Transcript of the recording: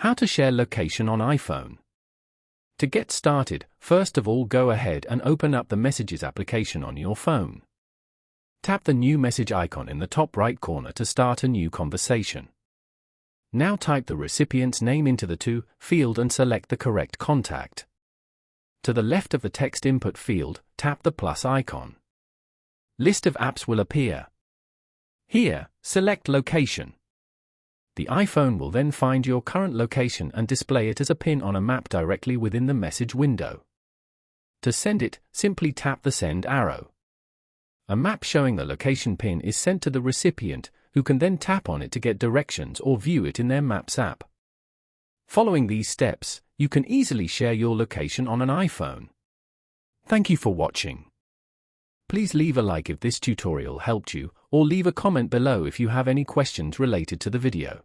How to share location on iPhone. To get started, first of all go ahead and open up the Messages application on your phone. Tap the new message icon in the top right corner to start a new conversation. Now type the recipient's name into the To field and select the correct contact. To the left of the text input field, tap the plus icon. List of apps will appear. Here, select Location. The iPhone will then find your current location and display it as a pin on a map directly within the message window. To send it, simply tap the send arrow. A map showing the location pin is sent to the recipient, who can then tap on it to get directions or view it in their Maps app. Following these steps, you can easily share your location on an iPhone. Thank you for watching. Please leave a like if this tutorial helped you, or leave a comment below if you have any questions related to the video.